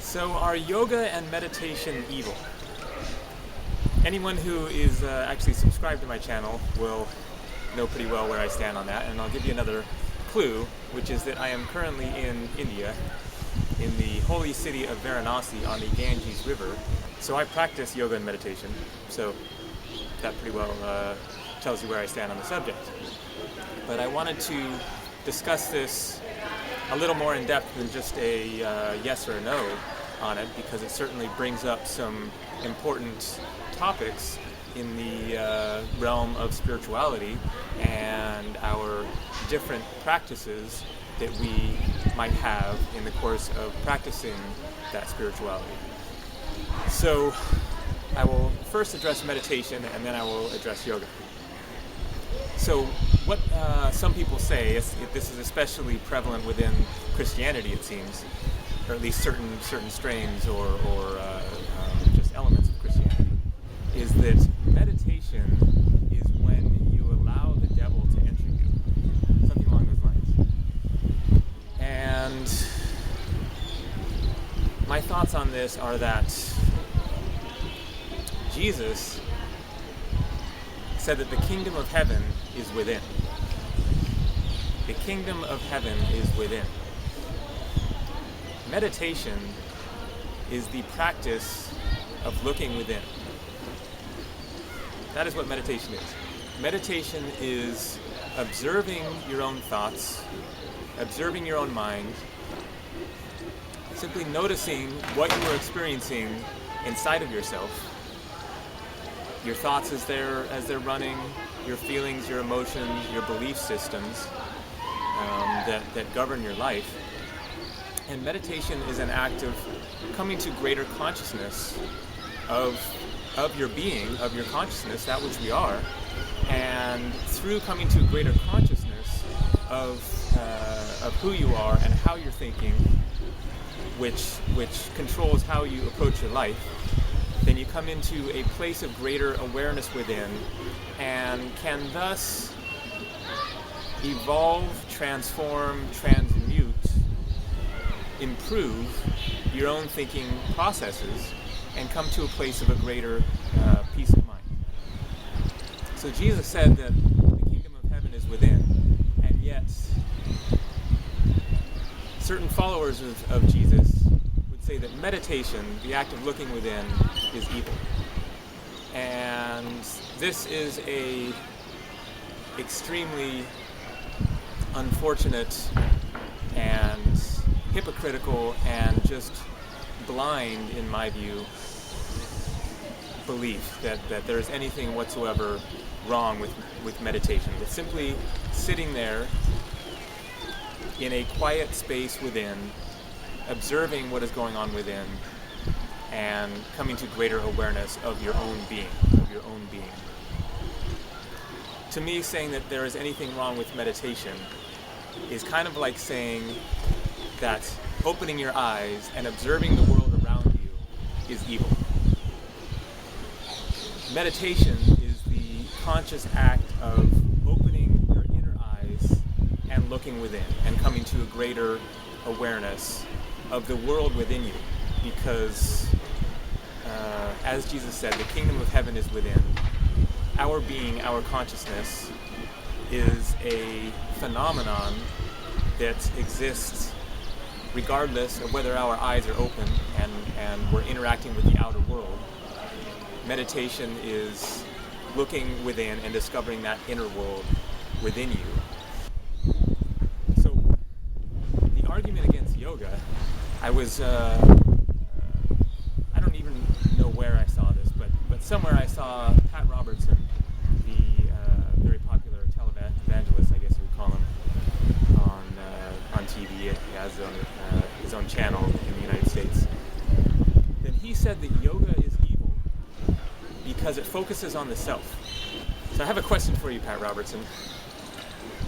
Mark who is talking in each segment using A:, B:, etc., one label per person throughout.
A: So are yoga and meditation evil? Anyone who is actually subscribed to my channel will know pretty well where I stand on that, and I'll give you another clue, which is that I am currently in India, in the holy city of Varanasi on the Ganges River. So I practice yoga and meditation, so that pretty well tells you where I stand on the subject. But I wanted to discuss this a little more in depth than just a yes or a no on it, because it certainly brings up some important topics in the realm of spirituality and our different practices that we might have in the course of practicing that spirituality. So I will first address meditation, and then I will address yoga. So what some people say, this is especially prevalent within Christianity, it seems, or at least certain strains or just elements of Christianity, is that meditation is when you allow the devil to enter you, something along those lines. And my thoughts on this are that Jesus said that the kingdom of heaven is within. The kingdom of heaven is within. Meditation is the practice of looking within. That is what meditation is. Meditation is observing your own thoughts, observing your own mind, simply noticing what you are experiencing inside of yourself. Your thoughts as they're running, your feelings, your emotions, your belief systems that govern your life. And meditation is an act of coming to greater consciousness of your being, of your consciousness, that which we are. And through coming to greater consciousness of who you are and how you're thinking, which controls how you approach your life, then you come into a place of greater awareness within and can thus evolve, transform, transmute, improve your own thinking processes and come to a place of a greater peace of mind. So Jesus said that the kingdom of heaven is within, and yet certain followers of Jesus would say that meditation, the act of looking within, is evil. And this is a extremely unfortunate and hypocritical and just blind, in my view, belief that there is anything whatsoever wrong with meditation. It's simply sitting there in a quiet space within, observing what is going on within, and coming to greater awareness of your own being, To me, saying that there is anything wrong with meditation is kind of like saying that opening your eyes and observing the world around you is evil. Meditation is the conscious act of opening your inner eyes and looking within and coming to a greater awareness of the world within you, because as Jesus said, the kingdom of heaven is within. Our being, our consciousness, is a phenomenon that exists regardless of whether our eyes are open and we're interacting with the outer world. Meditation is looking within and discovering that inner world within you. So the argument against yoga, I don't even know where I saw this, but somewhere I saw Pat Robertson, the very popular televangelist, I guess you would call him, on TV. He has his own channel in the United States. Then he said that yoga is evil because it focuses on the self. So I have a question for you, Pat Robertson.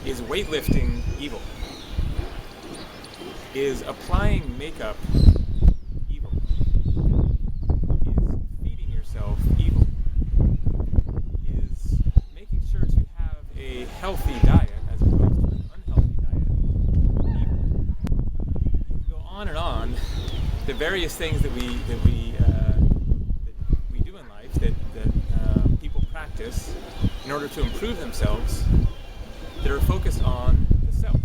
A: Is weightlifting evil? Is applying makeup evil? Is feeding yourself evil? Is making sure to have a healthy diet as opposed to an unhealthy diet evil? You can go on and on. the various things that we do in life, that people practice in order to improve themselves, that are focused on the self.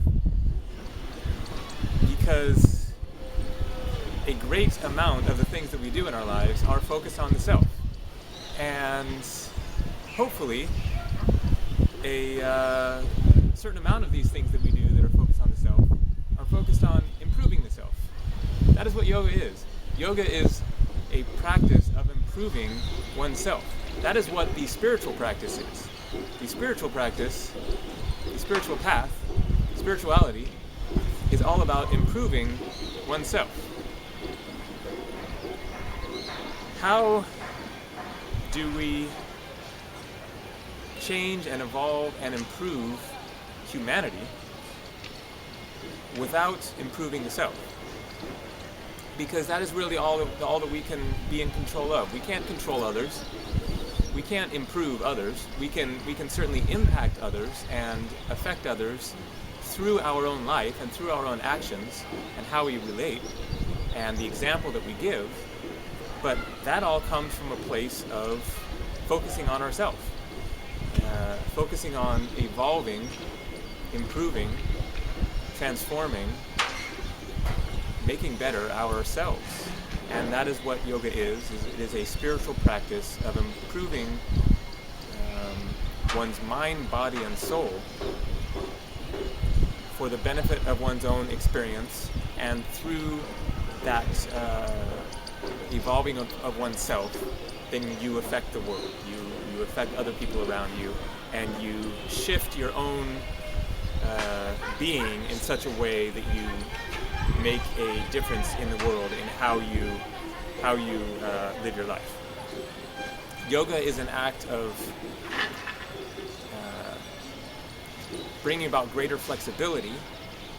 A: Because a great amount of the things that we do in our lives are focused on the self. And hopefully a certain amount of these things that we do that are focused on the self are focused on improving the self. That is what yoga is. Yoga is a practice of improving oneself. That is what the spiritual practice is. The spiritual practice, the spiritual path, spirituality is all about improving oneself. How do we change and evolve and improve humanity without improving the self? Because that is really all that we can be in control of. We can't control others. We can't improve others. We can certainly impact others and affect others through our own life and through our own actions and how we relate and the example that we give. But that all comes from a place of focusing on ourselves, focusing on evolving, improving, transforming, making better ourselves. And that is what yoga is. It is a spiritual practice of improving one's mind, body, and soul for the benefit of one's own experience, and through that evolving of oneself, then you affect the world. You affect other people around you, and you shift your own being in such a way that you make a difference in the world in how you live your life. Yoga is an act of bringing about greater flexibility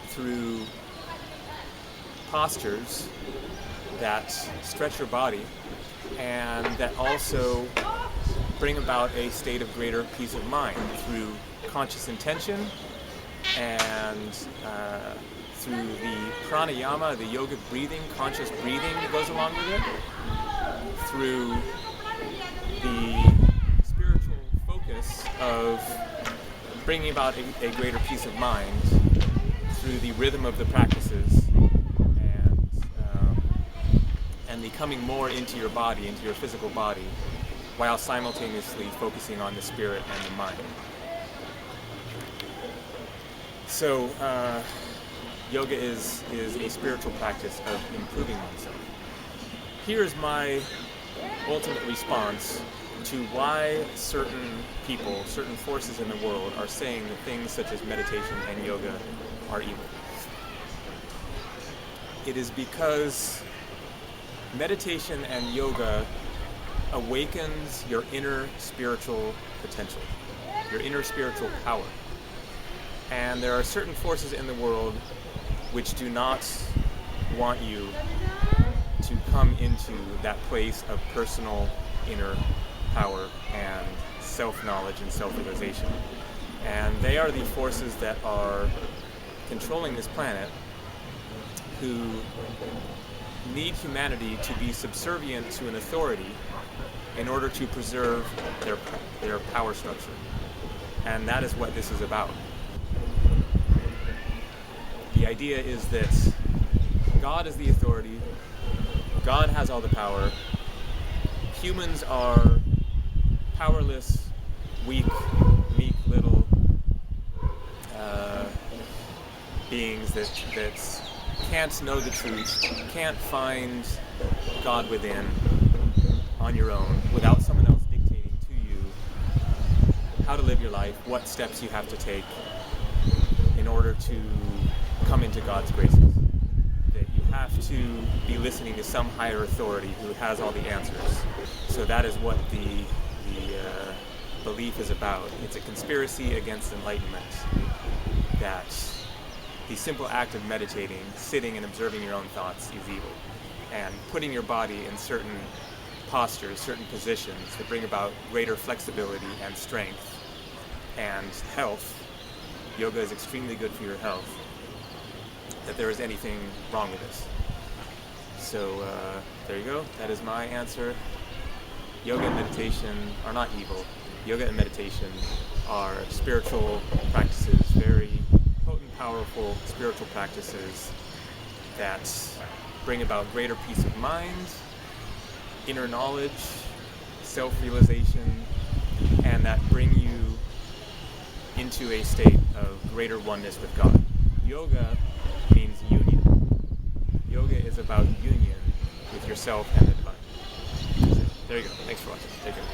A: through postures that stretch your body and that also bring about a state of greater peace of mind through conscious intention and through the pranayama, the yogic breathing, conscious breathing that goes along with it, through the spiritual focus of bringing about a greater peace of mind through the rhythm of the practices and the coming more into your body, into your physical body, while simultaneously focusing on the spirit and the mind. So, yoga is a spiritual practice of improving oneself. Here is my ultimate response to why certain people, certain forces in the world are saying that things such as meditation and yoga are evil. It is because meditation and yoga awakens your inner spiritual potential, your inner spiritual power. And there are certain forces in the world which do not want you to come into that place of personal inner power and self-knowledge and self-realization. And they are the forces that are controlling this planet, who need humanity to be subservient to an authority in order to preserve their power structure. And that is what this is about. The idea is that God is the authority, God has all the power, humans are powerless, weak, meek little beings that can't know the truth, can't find God within on your own without someone else dictating to you how to live your life, what steps you have to take in order to come into God's graces. That you have to be listening to some higher authority who has all the answers. So that is what the belief is about. It's a conspiracy against enlightenment, that the simple act of meditating, sitting and observing your own thoughts is evil. And putting your body in certain postures, certain positions that bring about greater flexibility and strength and health. Yoga is extremely good for your health. That there is anything wrong with this. So there you go. That is my answer. Yoga and meditation are not evil. Yoga and meditation are spiritual practices, very potent, powerful spiritual practices that bring about greater peace of mind, inner knowledge, self-realization, and that bring you into a state of greater oneness with God. Yoga means union. Yoga is about union with yourself and the divine. So, there you go. Thanks for watching. Take care.